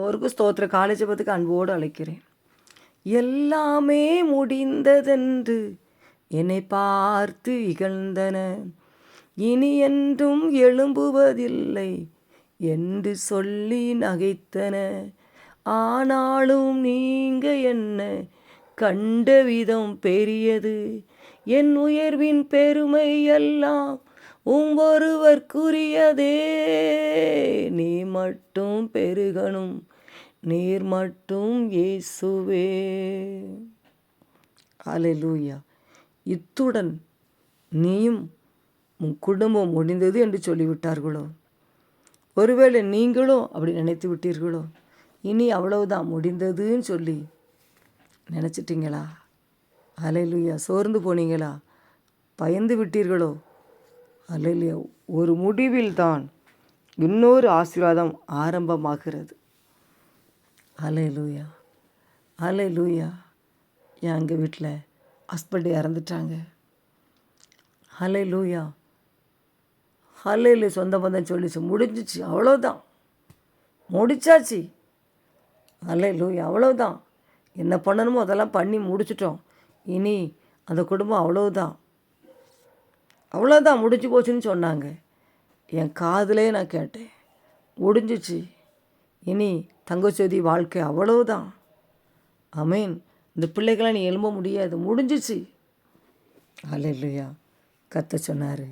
அவருக்கு ஸ்தோத்திர காலை ஜெபத்துக்கு அன்போடு அழைக்கிறேன். எல்லாமே முடிந்ததென்று என்னை பார்த்து இகழ்ந்தன, இனி என்றும் எழும்புவதில்லை என்று சொல்லி நகைத்தன. ஆனாலும் நீங்க என்ன கண்ட விதம் பெரியது, என் உயர்வின் பெருமை எல்லாம் ஒருவர்க்குரியதே. நீ மட்டும் பெருகணும், நீர் மட்டும் இயேசுவே. அல்லேலூயா. இத்துடன் நீயும் உன் குடும்பம் முடிந்தது என்று சொல்லிவிட்டார்களோ? ஒருவேளை நீங்களும் அப்படி நினைத்து விட்டீர்களோ? இனி அவ்வளவுதான் முடிந்ததுன்னு சொல்லி நினச்சிட்டிங்களா? அல்லேலூயா. சோர்ந்து போனீங்களா? பயந்து விட்டீர்களோ? அல்லேலூயா. ஒரு முடிவில் தான் இன்னொரு ஆசீர்வாதம் ஆரம்பமாகிறது. அல்லேலூயா, அல்லேலூயா. எங்கள் வீட்டில் ஹஸ்பண்ட் இறந்துட்டாங்க. அல்லேலூயா, அல்லேலூயா. சொந்த பந்தம் சொல்லிச்சு, முடிஞ்சிச்சு, அவ்வளோதான், முடிச்சாச்சு. அல்லேலூயா, அவ்வளோதான். என்ன பண்ணணுமோ அதெல்லாம் பண்ணி முடிச்சிட்டோம். இனி அந்த குடும்பம் அவ்வளோதான், அவ்வளோதான், முடிஞ்சு போச்சுன்னு சொன்னாங்க. என் காதிலே நான் கேட்டேன், முடிஞ்சிச்சு, இனி தங்கச்சோதி வாழ்க்கை அவ்வளவுதான். ஆமேன். இந்த பிள்ளைகளாம் நீ எழும்ப முடியாது, முடிஞ்சிச்சு. அல்லேலூயா. கர்த்தர் சொன்னார்,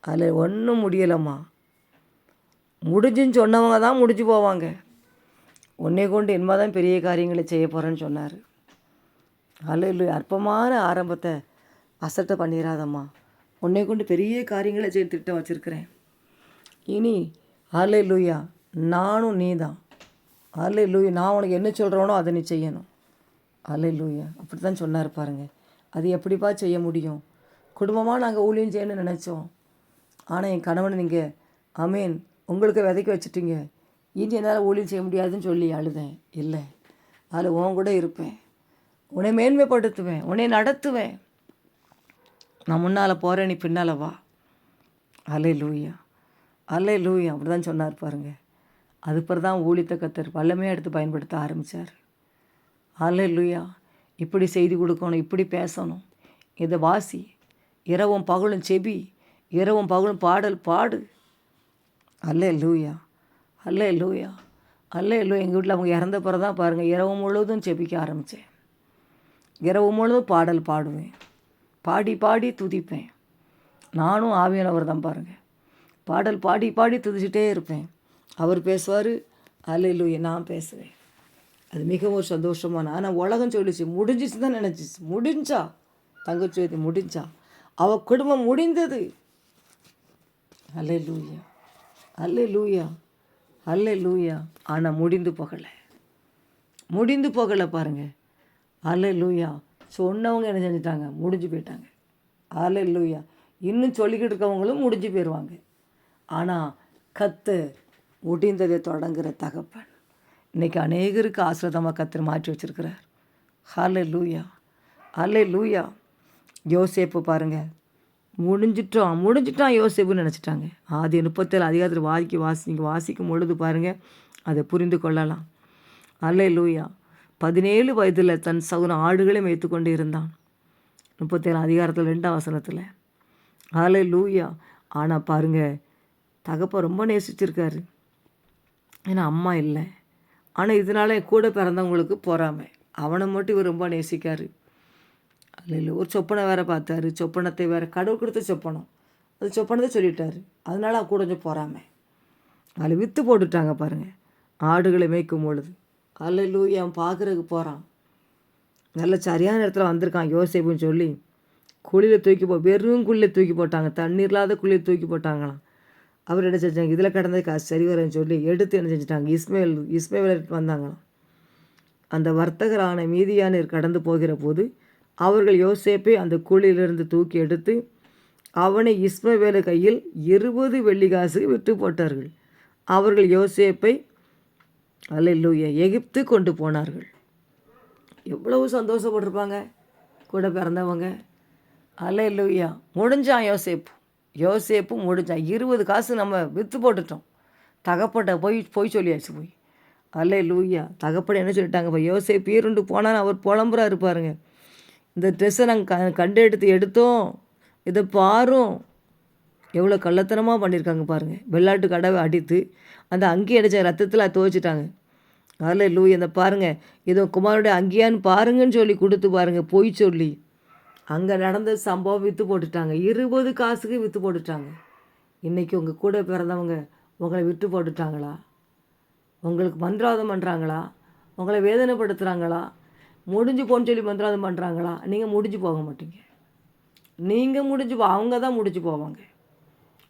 அதில் ஒன்றும் முடியலம்மா, முடிஞ்சுன்னு சொன்னவங்க தான் முடிஞ்சு போவாங்க. உன்னை கொண்டு என்னமா தான் பெரிய காரியங்களை செய்ய போகிறேன்னு சொன்னார். அல்லேலூயா. அற்பமான ஆரம்பத்தை அசட்டை பண்ணிடாதம்மா, உன்னை கொண்டு பெரிய காரியங்களை செய்ய திட்டம் வச்சுருக்கிறேன். இனி அல்லேலூயா நானும் நீ தான். அல்லேலூயா. நான் உனக்கு என்ன சொல்கிறேனோ அதை நீ செய்யணும். அல்லேலூயா. அப்படி தான் சொன்னார் பாருங்கள். அது எப்படிப்பா செய்ய முடியும்? குடும்பமாக நாங்கள் ஊழியம் செய்யணும்னு நினச்சோம். ஆனால் என் கணவனை நீங்கள் ஆமேன் உங்களுக்கு விதைக்க வச்சுட்டீங்க. இனி என்னால் ஊழியம் செய்ய முடியாதுன்னு சொல்லி அழுதேன். இல்லை, அதில் உன் கூட இருப்பேன், உன்னை மேன்மைப்படுத்துவேன், உன்னை நடத்துவேன். நான் முன்னால் போகிறேன், நீ பின்னால் வா. அல்லேலூயா, அல்லேலூயா. அப்படி தான் சொன்னார் பாருங்கள். அது பிறகு தான் ஊழியத்தை கர்த்தர் வல்லமையாக எடுத்து பயன்படுத்த ஆரம்பித்தார். அல்லேலூயா. இப்படி செய்தி கொடுக்கணும், இப்படி பேசணும், இதை வாசி, இரவும் பகலும் செபி, இரவும் பகலும் பாடல் பாடு. அல்லேலூயா, அல்லேலூயா, அல்லேலூயா. எங்கள் வீட்டில் அவங்க இறந்த பிறகு தான் பாருங்கள், இரவு முழுவதும் செபிக்க ஆரம்பித்தேன். இரவு முழுவதும் பாடல் பாடுவேன், பாடி பாடி துதிப்பேன். நானும் ஆவியானவர் தான் பாருங்கள், பாடல் பாடி பாடி துதிச்சிட்டே இருப்பேன். அவர் பேசுவார், அல்லேலூயா, நான் பேசுவேன். அது மிகவும் சந்தோஷமான. ஆனால் உலகம் சொல்லிச்சு, முடிஞ்சிச்சு தான் நினச்சிச்சு. முடிஞ்சா தங்கச்சோதி முடிஞ்சா, அவள் குடும்பம் முடிந்தது. அல்லேலூயா, அல்லேலூயா, அல்லேலூயா. ஆனால் முடிந்து போகலை, முடிந்து போகலை பாருங்கள். அல்லேலூயா. சொன்னவங்க என்ன செஞ்சிட்டாங்க? முடிஞ்சு போயிட்டாங்க. அல்லேலூயா. இன்னும் சொல்லிக்கிட்டு இருக்கவங்களும் முடிஞ்சு போயிடுவாங்க. ஆனால் கர்த்தர் முடிந்ததை தொடங்குகிற தகப்பன். இன்றைக்கி அநேகருக்கு ஆசீர்வாதமாக கர்த்தர் மாற்றி வச்சுருக்கிறார். அல்லேலூயா, அல்லேலூயா. யோசேப்பு பாருங்கள், முடிஞ்சிட்டான் யோசேப்புன்னு நினச்சிட்டாங்க. ஆதி 37 அதிகாரத்தில் நீங்கள் வாசிக்கும் பொழுது பாருங்கள், அதை புரிந்து கொள்ளலாம். அல்லேலூயா. 17 வயதில் தன் சகுன ஆடுகளை மேய்த்து கொண்டு இருந்தான். 37 அதிகாரத்தில் 2ஆம் வசனத்தில். அல்லேலூயா. ஆனால் பாருங்கள், தகப்பன் ரொம்ப நேசிச்சிருக்காரு. ஏன்னா அம்மா இல்லை. ஆனால் இதனால் கூட பிறந்தவங்களுக்கு பொறாமை, அவனை மட்டும் இவர் ரொம்ப நேசிக்கார். அல்லேலூயா. ஒரு சொப்பனை வேறு பார்த்தாரு, சொப்பனத்தை வேறு கடவுள் கொடுத்த சொப்பனம், அது சொப்பனத்தை சொல்லிட்டார். அதனால் கூட கொஞ்சம் பொறாமை. அதில் விற்று போட்டுட்டாங்க பாருங்கள், ஆடுகளை மேய்க்கும் பொழுது. அல்லேலூயா. அவன் பார்க்குறதுக்கு போகிறான், நல்ல சரியான இடத்துல வந்திருக்கான் யோசேப்புன்னு சொல்லி குழியில் தூக்கி வெறும் குழியில் தூக்கி போட்டாங்க, தண்ணீர் இல்லாத குழியில் தூக்கி போட்டாங்களாம். அவர் என்ன செஞ்சாங்க, இதில் கிடந்தது காசு சரி வரேன்னு சொல்லி எடுத்து என்ன செஞ்சிட்டாங்க, இஸ்மவேல் வந்தாங்களாம். அந்த வர்த்தகரான மீதியானர் கடந்து போகிற போது அவர்கள் யோசேப்பை அந்த குழியிலிருந்து தூக்கி எடுத்து அவனை இஸ்மவேலு கையில் 20 வெள்ளிக்காசு விற்று போட்டார்கள். அவர்கள் யோசேப்பை அல்லேலூயா எகிப்து கொண்டு போனார்கள். எவ்வளவு சந்தோஷப்பட்டிருப்பாங்க கூட பிறந்தவங்க. அல்லேலூயா. முடிஞ்சான் யோசேப்பு முடிஞ்சான். 20 காசு நம்ம விற்று போட்டுட்டோம். தகப்பட்ட போய் சொல்லியாச்சு. அல்லேலூயா. தகப்பன் என்ன சொல்லிட்டாங்க, இப்போ யோசேப்பு பீருண்டு போனாலும் அவர் புலம்புறா இருப்பாருங்க. இந்த ட்ரெஸ்ஸை நாங்கள் கண்டு எடுத்தோம், இதை பாரும். எவ்வளோ கள்ளத்தனமாக பண்ணியிருக்காங்க பாருங்கள். வெள்ளாட்டு கடவை அடித்து அந்த அங்கி அடித்த ரத்தத்தில் துவைச்சிட்டாங்க. அல்லேலூயா. இந்த பாருங்கள், இதோ குமாரோடைய அங்கியான்னு பாருங்கன்னு சொல்லி கொடுத்து பாருங்கள், பொய் சொல்லி அங்கே நடந்த சம்பவம் விற்று போட்டுட்டாங்க. 20 காசுக்கு விற்று போட்டுட்டாங்க. இன்றைக்கி உங்கள் கூட பிறந்தவங்க உங்களை விட்டு போட்டுட்டாங்களா? உங்களுக்கு மந்திரவாதம் பண்ணுறாங்களா? உங்களை வேதனைப்படுத்துகிறாங்களா? முடிஞ்சு போன்னு சொல்லி மந்திரவாதம் பண்ணுறாங்களா? நீங்கள் முடிஞ்சு போக மாட்டீங்க. நீங்கள் அவங்க தான் முடிஞ்சு போவாங்க.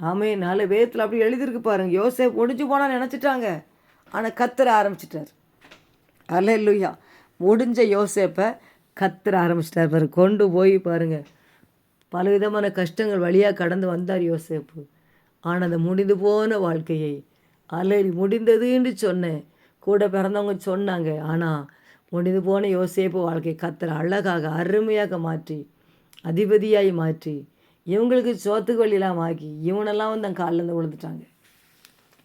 ஆமென். நாலு வேதத்தில் அப்படி எழுதியிருக்கு பாருங்கள். யோசேப்பு முடிஞ்சு போனால் நினச்சிட்டாங்க, ஆனால் கத்தர ஆரம்பிச்சிட்டார். அல்லேலூயா. முடிஞ்ச யோசேப்பை கத்தர ஆரம்பிச்சிட்டார் பாரு. கொண்டு போய் பாருங்கள், பலவிதமான கஷ்டங்கள் வழியாக கடந்து வந்தார் யோசேப்பு. ஆனால் அந்த முடிந்து போன வாழ்க்கையை முடிந்ததுன்னு சொன்னேன், கூட பிறந்தவங்க சொன்னாங்க. ஆனால் முடிந்து போன யோசேப்பு வாழ்க்கை கத்தர் அழகாக அருமையாக மாற்றி அதிபதியாய் மாற்றி இவங்களுக்கு சோத்துக்கு வழியெல்லாம் ஆக்கி இவனெல்லாம் வந்து அந்த காலிலேருந்து விழுந்துட்டாங்க.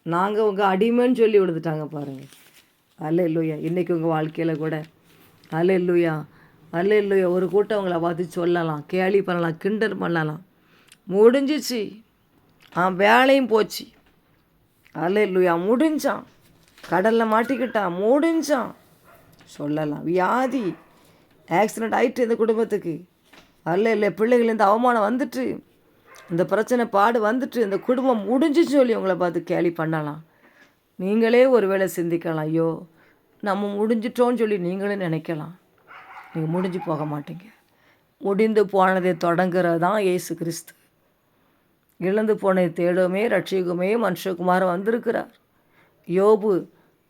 நாங்கள் உங்கள் அடிமைன்னு சொல்லி விழுந்துட்டாங்க பாருங்கள். அல்லேலூயா. இன்றைக்கி உங்கள் வாழ்க்கையில் கூட அல்லேலூயா அல்லேலூயா. ஒரு கூட்டம் அவங்கள பார்த்து சொல்லலாம், கேலி பண்ணலாம், கிண்டல் பண்ணலாம். முடிஞ்சிச்சு, வேலையும் போச்சு. அல்லேலூயா. முடிஞ்சான், கடலில் மாட்டிக்கிட்டான், முடிஞ்சான் சொல்லலாம். வியாதி ஆக்சிடெண்ட் ஆகிட்டு இந்த குடும்பத்துக்கு, அல்ல பிள்ளைகள் இந்த அவமானம் வந்துட்டு, இந்த பிரச்சனை பாடு வந்துட்டு, இந்த குடும்பம் முடிஞ்சிச்சு சொல்லி உங்களை பார்த்து கேலி பண்ணலாம். நீங்களே ஒரு வேளை சிந்திக்கலாம், ஐயோ நம்ம முடிஞ்சிட்டோன்னு சொல்லி நீங்களே நினைக்கலாம். நீங்கள் முடிஞ்சு போக மாட்டீங்க. முடிந்து போனதை தொடங்குறது தான் இயேசு கிறிஸ்து. இழந்து போனதை தேடுமே ரட்சிக்குமே மனுஷகுமாரன் வந்திருக்கிறார். யோபு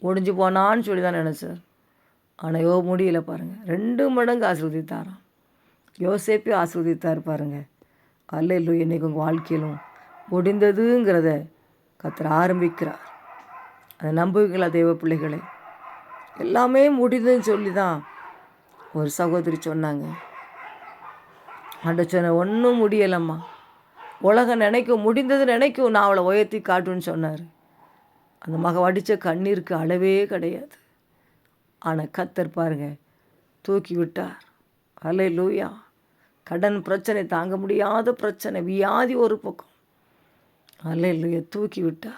முடிஞ்சு போனான்னு சொல்லி தான் நினச்சார், ஆனால் யோபு முடியல பாருங்கள். 2 மடங்கு ஆசீர்வதித்தாராம். யோசேப்பே ஆசீர்வதித்தார் பாருங்கள். அல்லேலூயா. இன்றைக்கி உங்கள் வாழ்க்கையிலும் முடிந்ததுங்கிறத கர்த்தர் ஆரம்பிக்கிறார். அதை நம்புவீங்களா தெய்வ பிள்ளைகளை? எல்லாமே முடிந்ததுன்னு சொல்லி தான் ஒரு சகோதரி சொன்னாங்க. ஆண்டவர் சொன்ன ஒன்றும் முடியலம்மா, உலகம் நினைக்கும், முடிந்தது நினைக்கும், நான் அவளை உயர்த்தி காட்டுன்னு சொன்னார். அந்த மக வடித்த கண்ணீருக்கு அளவே கிடையாது. ஆனால் கர்த்தர் பாருங்கள் தூக்கி விட்டார். அல்லேலூயா. கடன் பிரச்சனை, தாங்க முடியாத பிரச்சனை, வியாதி ஒரு பக்கம், அல்லேலூயா தூக்கி விட்டா.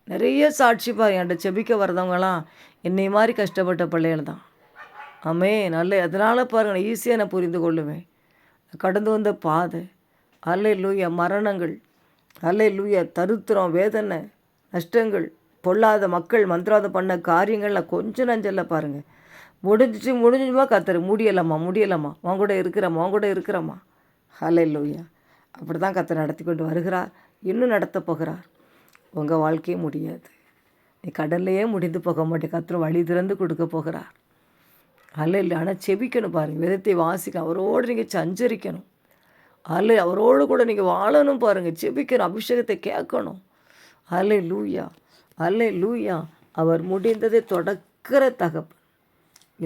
நிறைய சாட்சி பாருங்க. என்கிட்ட செபிக்க வர்றவங்களாம் என்னை மாதிரி கஷ்டப்பட்ட பிள்ளைகள் தான். அதனால் பாருங்கள், நான் ஈஸியாக நான் புரிந்து கொள்ளுவேன். கடந்து வந்த பாதை, அல்லேலூயா மரணங்கள், அல்லேலூயா தருத்திரம், வேதனை, நஷ்டங்கள், பொல்லாத மக்கள் மந்திரவாதம் பண்ண காரியங்கள்லாம் கொஞ்சம் நஞ்சல்ல பாருங்கள். முடிஞ்சுமா கர்த்தர் முடியலம்மா உன் கூட இருக்கிறம்மா. அல்லேலூயா. அப்படி தான் கர்த்தர் நடத்தி கொண்டு வருகிறார், இன்னும் நடத்த போகிறார். உங்கள் வாழ்க்கையே முடியாது. நீ கடல்லையே முடிந்து போக மாட்டே. கர்த்தர் வழி திறந்து கொடுக்க போகிறார். அல்லேலூயா. ஆனால் செபிக்கணும் பாருங்கள், வேதத்தை வாசிக்க, அவரோடு நீங்கள் சஞ்சரிக்கணும். அவரோடு கூட நீங்கள் வாழணும் பாருங்கள், செபிக்கணும், அபிஷேகத்தை கேட்கணும். அல்லேலூயா. அவர் முடிந்ததை தொடக்கிற தகப்பன்.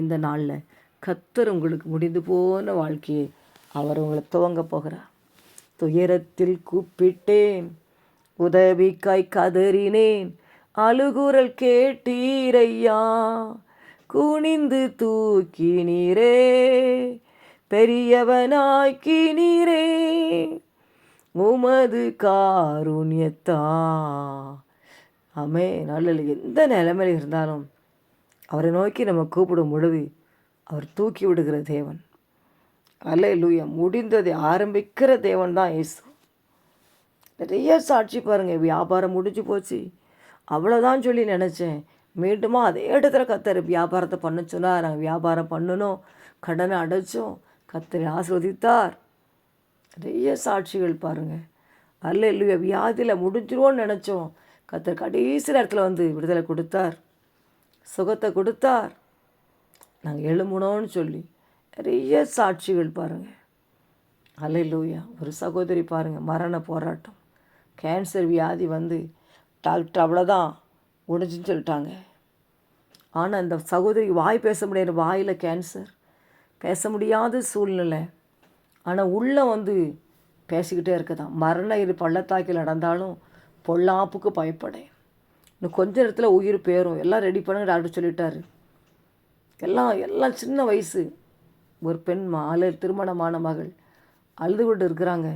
இந்த நாளில் கர்த்தர் உங்களுக்கு முடிந்து போன வாழ்க்கையை அவர் உங்களை துவங்க போகிறார். துயரத்தில் கூப்பிட்டேன், உதவிக்காய் கதறினேன், அழுகுரல் கேட்டீரையா, குனிந்து தூக்கினீரே, பெரியவனாக்கினீரே, உமது காருண்யத்தா. நல்ல எந்த நிலைமையில் இருந்தாலும் அவரை நோக்கி நம்ம கூப்பிடும் பொழுது அவர் தூக்கி விடுகிற தேவன். அல்லேலூயா. முடிந்ததை ஆரம்பிக்கிற தேவன் தான் இயேசு. நிறைய சாட்சி பாருங்கள். வியாபாரம் முடிஞ்சு போச்சு, அவ்வளோதான் சொல்லி நினச்சேன், மீண்டுமா அதே இடத்துல கர்த்தர் வியாபாரத்தை பண்ண சொன்னார். நாங்கள் வியாபாரம் பண்ணணும், கடனை அடைச்சோம், கர்த்தரை ஆசீர்வதித்தார். நிறைய சாட்சிகள் பாருங்கள். அல்லேலூயா. வியாதியில் முடிஞ்சிருவோன்னு நினச்சோம், கர்த்தர் கடைசி நேரத்தில் வந்து விடுதலை கொடுத்தார், சுகத்தை கொடுத்தார், நாங்கள் எழும்பணும்னு சொல்லி நிறைய சாட்சிகள் பாருங்கள். அல்லேலூயா. ஒரு சகோதரி பாருங்கள், மரண போராட்டம், கேன்சர் வியாதி வந்து டாக்டர் அவ்வளோதான் முடிஞ்சுன்னு சொல்லிட்டாங்க. ஆனால் அந்த சகோதரிக்கு வாய் பேச முடியாது, வாயில் கேன்சர், பேச முடியாத சூழ்நிலை. ஆனால் உள்ளே வந்து பேசிக்கிட்டே இருக்கதான். மரண இது பள்ளத்தாக்கில் நடந்தாலும் பொல்லாப்புக்கு பயப்படேன், இன்னும் கொஞ்ச நேரத்தில் உயிர் போயிடும், எல்லாம் ரெடி பண்ணுங்க டாக்டர் சொல்லிட்டாரு. எல்லாம் எல்லாம் சின்ன வயசு. ஒரு பெண் திருமணமான மகள் அழுது கொண்டு இருக்கிறாங்க.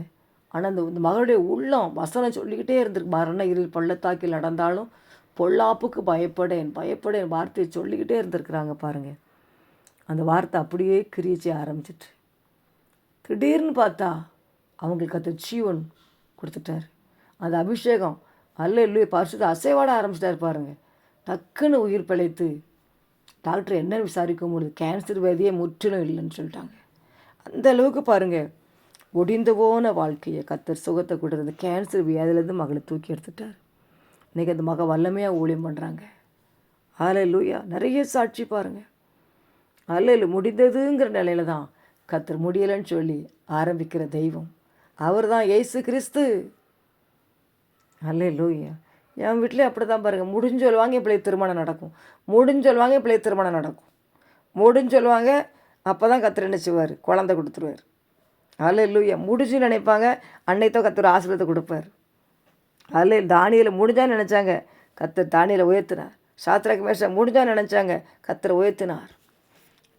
ஆனால் இந்த மகளுடைய உள்ளம் வசனம் சொல்லிக்கிட்டே இருந்திருக்கு. மரண இருள் பள்ளத்தாக்கில் நடந்தாலும் பொல்லாப்புக்கு பயப்படேன் பயப்படேன் வார்த்தையை சொல்லிக்கிட்டே இருந்திருக்கிறாங்க பாருங்கள். அந்த வார்த்தை அப்படியே கிரியை செய்ய ஆரம்பிச்சிட்டு திடீர்னு பார்த்தா அவங்களுக்கு அந்த ஜீவன் கொடுத்துட்டார். அந்த அபிஷேகம் அல்லேலூயா பரிசுத்த அசைவாட ஆரம்பிச்சிட்டார் பாருங்கள். டக்குன்னு உயிர் பிழைத்து டாக்டர் என்ன விசாரிக்கும் பொழுது கேன்சர் வியாதியே முற்றிலும் இல்லைன்னு சொல்லிட்டாங்க. அந்த அளவுக்கு பாருங்கள், ஒடிந்து போன வாழ்க்கையை கர்த்தர் சுகத்தை கொடுத்து அந்த கேன்சர் வியாதியிலேருந்து மகளை தூக்கி எடுத்துட்டார். இன்றைக்கி அந்த மகள் வல்லமையாக ஊழியம் பண்ணுறாங்க. அல்லேலூயா. நிறைய சாட்சி பாருங்கள். அல்லேலூயா. முடிந்ததுங்கிற நிலையில தான் கர்த்தர் முடியலைன்னு சொல்லி ஆரம்பிக்கிற தெய்வம் அவர் தான் இயேசு கிறிஸ்து. அல்லேலூயா. என் வீட்டிலே அப்படி தான் பாருங்கள். முடிஞ்சு சொல்லுவாங்க பிள்ளை திருமணம் நடக்கும், முடிஞ்சு சொல்லுவாங்க பிள்ளை திருமணம் நடக்கும், முடிஞ்சு சொல்லுவாங்க. அப்போ தான் கர்த்தர் என்ன செய்வார், குழந்தை கொடுத்துருவார். அல்லேலூயா. முடிஞ்சு நினைப்பாங்க, அன்னைத்தான் கர்த்தர் ஆசீர்வாதத்தை கொடுப்பார். அதில் தானியேல் முடிஞ்சான்னு நினச்சாங்க, கர்த்தர் தானியேலை உயர்த்தினார். சாத்ராக் மேஷாக் முடிஞ்சான்னு நினச்சாங்க, கர்த்தர் உயர்த்தினார்.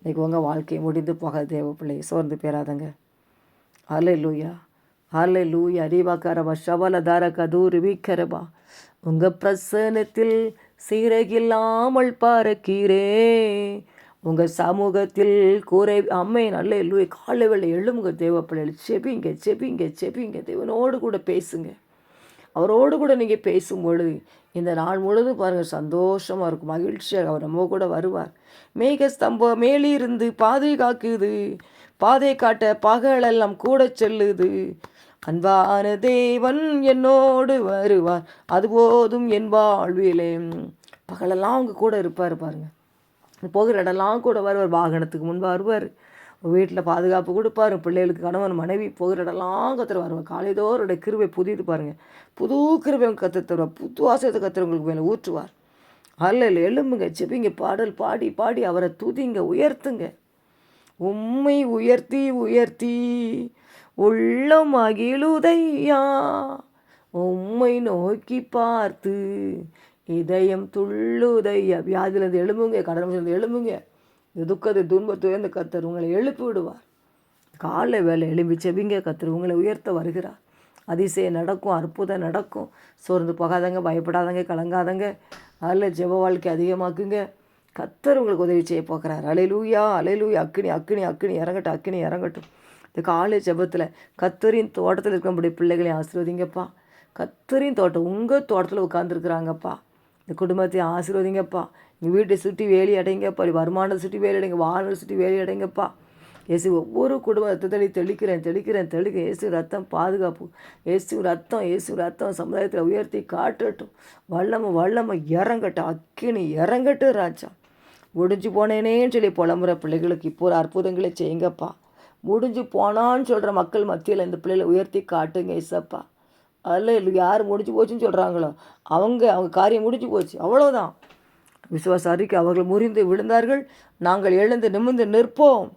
இன்றைக்கி உங்கள் வாழ்க்கையை முடிந்து போக தேவ பிள்ளை சோர்ந்து பேராதங்க. அல்லேலூயா. அல்லேலூயா. அறிவாக்காரபா ஷவல தாரக தூர் வீக்கரபா உங்கள் பிரசனத்தில் சீரகில்லாமல் பறக்கிறே, உங்கள் சமூகத்தில் கூரை அம்மையின் அல்லேலூயா. காலை வேளை எழுமுங்க தேவ பிள்ளைகள். செபிங்க செபிங்க செபிங்க. தேவனோடு கூட பேசுங்க. அவரோடு கூட நீங்கள் பேசும்பொழுது இந்த நாள் முழுதும் பாருங்கள் சந்தோஷமாக இருக்கும், மகிழ்ச்சியாக அவர் நம்ம கூட வருவார். மேக ஸ்தம்பம் மேலிருந்து பாதுகாக்குது, பாதை காட்ட பகலெல்லாம் கூட செல்லுது. அன்பான தேவன் என்னோடு வருவார், அது போதும் என் வாழ்விலே. பகலெல்லாம் அவங்க கூட இருப்பார் பாருங்கள். போகிற இடம்லாம் கூட வருவார். வாகனத்துக்கு முன்பு வருவார், வீட்டில் பாதுகாப்பு கொடுப்பார். பிள்ளைகளுக்கு கணவன் மனைவி போகிற இடம்லாம் கத்துற வருவார். காலைதோருடைய கிருபை புதியது பாருங்கள். புது கிருபை கற்று தருவார், புது ஆசையத்தை கத்துறவங்களுக்கு மேலே ஊற்றுவார். அல்ல எழும்புங்க, செபிங்க, பாடல் பாடி பாடி அவரை துதிங்க, உயர்த்துங்க. உம்மை உயர்த்தி உயர்த்தி உள்ளம் மகிழுதையா, உம்மை நோக்கி பார்த்து இதயம் துள்ளுதையா. வியாதியிலேருந்து எழும்புங்க, கடமையிலேருந்து எழும்புங்க. இந்த துக்கத்தை துன்பத்தை உயர்ந்த கர்த்தர் உங்களை எழுப்பி விடுவார். காலை வேலை எழும்பி செபிங்க, கர்த்தர் உங்களை உயர்த்த வருகிறார். அதிசயம் நடக்கும், அற்புதம் நடக்கும். சோர்ந்து போகாதங்க, பயப்படாதங்க, கலங்காதங்க. அதில் ஜெப வாழ்க்கை அதிகமாக்குங்க. கர்த்தர் உங்களுக்கு உதவி செய்ய போகிறார். அல்லேலூயா அல்லேலூயா. அக்கினி அக்கினி அக்கினி இறங்கட்டும், அக்கினி இறங்கட்டும். இந்த காலை ஜெபத்தில் கர்த்தரின் தோட்டத்தில் இருக்கிறபடி பிள்ளைகளை ஆசீர்வதிங்கப்பா. கர்த்தரின் தோட்டம் உங்கள் தோட்டத்தில் உட்காந்துருக்குறாங்கப்பா. இந்த குடும்பத்தை ஆசீர்வதிங்கப்பா. எங்கள் வீட்டை சுற்றி வேலி அடைங்கப்பா. வருமானத்தை சுற்றி வேலி அடைங்க, வாகனத்தை சுற்றி வேலி அடைங்கப்பா. இயேசு ஒவ்வொரு குடும்பத்தை தெளிக்கிறேன் தெளிக்கிறேன் தெளிக்க. இயேசு ரத்தம் பாதுகாப்பு, இயேசு ரத்தம் சமுதாயத்தில் உயர்த்தி காட்டட்டும். வல்லமை இறங்கட்டும், அக்கினி இறங்கட்டும் ராஜா. முடிஞ்சு போனேனேன்னு சொல்லி புலம்புற பிள்ளைகளுக்கு இப்போ ஒரு அற்புதங்களை செய்யுங்கப்பா. முடிஞ்சு போனான்னு சொல்கிற மக்கள் மத்தியில் இந்த பிள்ளைகளை உயர்த்தி காட்டுங்க இசப்பா. அதில் யார் முடிஞ்சு போச்சுன்னு சொல்கிறாங்களோ அவங்க காரியம் முடிஞ்சு போச்சு, அவ்வளோதான். விசுவாச அறிக்கை அவர்கள் முறிந்து விழுந்தார்கள், நாங்கள் எழுந்து நிமிர்ந்து நிற்போம்.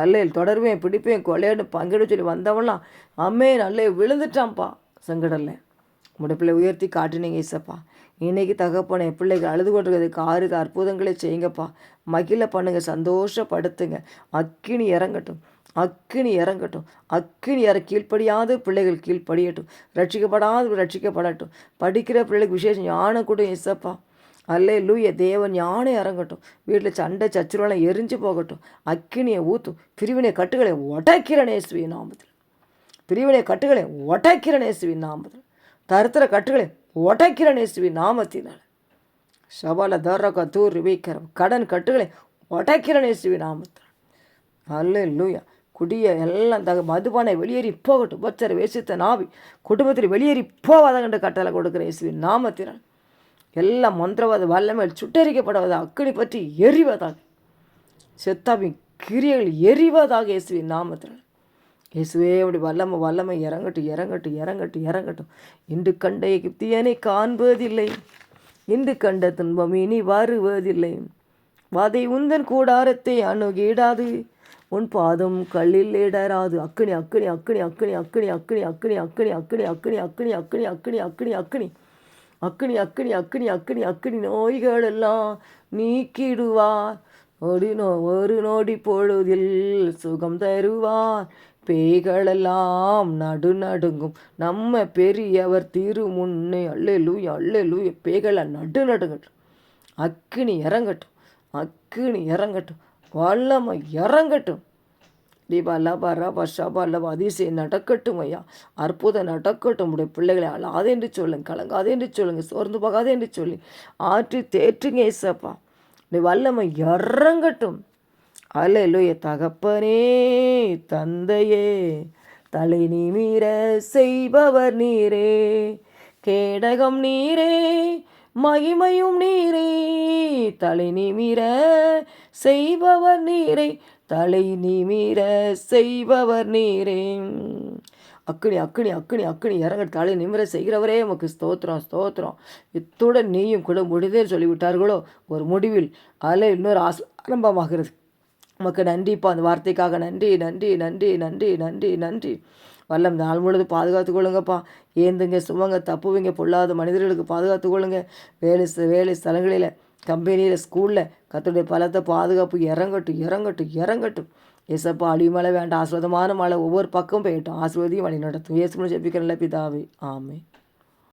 அல்லையில் தொடர்வேன் பிடிப்பேன் கொலையாடு பங்கிட சொல்லி வந்தவன்லாம் அம்மே நல்ல விழுந்துட்டான்ப்பா சங்கடல்ல. உங்களுடைய பிள்ளை உயர்த்தி காட்டுனீங்க இசப்பா. இன்றைக்கி தகப்பனே பிள்ளைகள் அழுது கொண்டிருக்கிறதுக்கு ஆறுத அற்புதங்களே செய்யுங்கப்பா. மகிழ பண்ணுங்க, சந்தோஷப்படுத்துங்க. அக்கினி இறங்கட்டும், அக்கினி இறங்கட்டும், அக்கினி கீழ்ப்படியாத பிள்ளைகள் கீழ்ப்படியட்டும், ரட்சிக்கப்படாத ரட்சிக்கப்படட்டும். படிக்கிற பிள்ளைகளுக்கு விசேஷ ஞானம் கூட இசப்பா. அல்லேலூயா. தேவன் ஞானம் இறங்கட்டும். வீட்டில் சண்டை சச்சுரவெல்லாம் எரிஞ்சு போகட்டும். அக்கினியை ஊற்றும். பிரிவினை கட்டுகளை உடைக்கிறேன் இயேசுவின் நாமத்தில். பிரிவினை கட்டுகளை உடைக்கிறேன் இயேசுவின் நாமத்தில். தருத்திர கட்டுகளை உடைக்கிறேன் இயேசுவின் நாமத்தினால். சபல தர்ரக தூர் வைக்கிறோம். கடன் கட்டுகளை உடைக்கிறேன் இயேசுவின் நாமத்தில். அல்லேலூயா. குடிய எல்லாம் மதுபானை வெளியேறி போகட்டும். பச்சரை வேசித்த நாவி குடும்பத்தில் வெளியேறி போவாதகன்ற கட்டளை கொடுக்குற இயேசுவின் நாமத்தினால். எல்லாம் மந்திரவாத வல்லமையில் சுட்டரிக்கப்படுவதாக, அக்கினி பற்றி எரிவதாக, செத்தாவின் கிரியைகள் எரிவதாக இயேசுவின் நாமத்தில். இயேசுவே அப்படி வல்லமை இறங்கட்டும் இறங்கட்டும் இறங்கட்டும் இறங்கட்டும். இன்று கண்ட எகிப்தியனை காண்பதில்லை, இன்று கண்ட துன்பம் இனி வருவதில்லை. வாதை உந்தன் கூடாரத்தை அணுகிடாது, உன் பாதம் கல்லில் இடராது. அக்கினி அக்கினி அக்கினி அக்கினி அக்கினி அக்கினி அக்கினி அக்கினி அக்கினி அக்கினி அக்கினி அக்கினி அக்கினி அக்கினி அக்கினி அக்கினி அக்கினி அக்கினி அக்கினி அக்கினி அக்கினி நோய்கள் எல்லாம் நீக்கிடுவார். ஒரு நொடி பொழுதில் சுகம் தருவார். பேய்களெல்லாம் நடுநடுங்கும் நம்ம பெரியவர் திருமுன்னே. அல்லேலூயா அல்லேலூயா. பேய்களை நடுநடுங்கட்டும். அக்கினி இறங்கட்டும். அக்கினி இறங்கட்டும். வல்லமை இறங்கட்டும். தீபா லபா ரபா ஷபா லபா. அதிசயம் நடக்கட்டும் ஐயா. அற்புதம் நடக்கட்டும். உடைய பிள்ளைகளை அழாதே என்று சொல்லுங்க, கலங்காதே என்று சொல்லுங்க, சோர்ந்து போகாதே என்று சொல்லி ஆற்றி தேற்றுங்க ஏசப்பா. உடைய வல்லமை இறங்கட்டும். அல்லேலூயா. தகப்பனே தந்தையே தலை நிமிர செய்பவர் நீரே. கேடகம் நீரே மகிமையும் நீரே. தலை நிமிர செய்பவர் நீரே. தலை நிமிர செய்பவர் நீரே. அக்கினி அக்கினி அக்கினி அக்கினி இறங்க. தலை நிமிர செய்கிறவரே உமக்கு ஸ்தோத்திரம் ஸ்தோத்திரம். இத்துடன் நீயும் கூட முடிதே சொல்லிவிட்டார்களோ ஒரு முடிவில் அதில் இன்னொரு ஆரம்பமாகிறது. உமக்கு நன்றிப்பா. அந்த வார்த்தைக்காக நன்றி நன்றி நன்றி நன்றி நன்றி நன்றி. வல்லம் நாள் முழுது பாதுகாத்து கொள்ளுங்கப்பா. ஏந்துங்க சுமங்க தப்புவீங்க. பொல்லாத மனிதர்களுக்கு பாதுகாத்து கொள்ளுங்க. வேலை ஸ்தலங்களில், கம்பெனியில், ஸ்கூலில் கர்த்தருடைய பலத்தை பாதுகாப்பு இறங்கட்டும் இறங்கட்டும் இறங்கட்டும். ஏசப்பா அழிவு மழை வேண்டாம். ஆசீர்வாதமான மழை ஒவ்வொரு பக்கம் பெய்யட்டும். ஆசீர்வதியும் வழி நடத்தும். இயேசு மூலம் ஜெபிக்கிறேன் நல்ல பிதாவே. ஆமென்.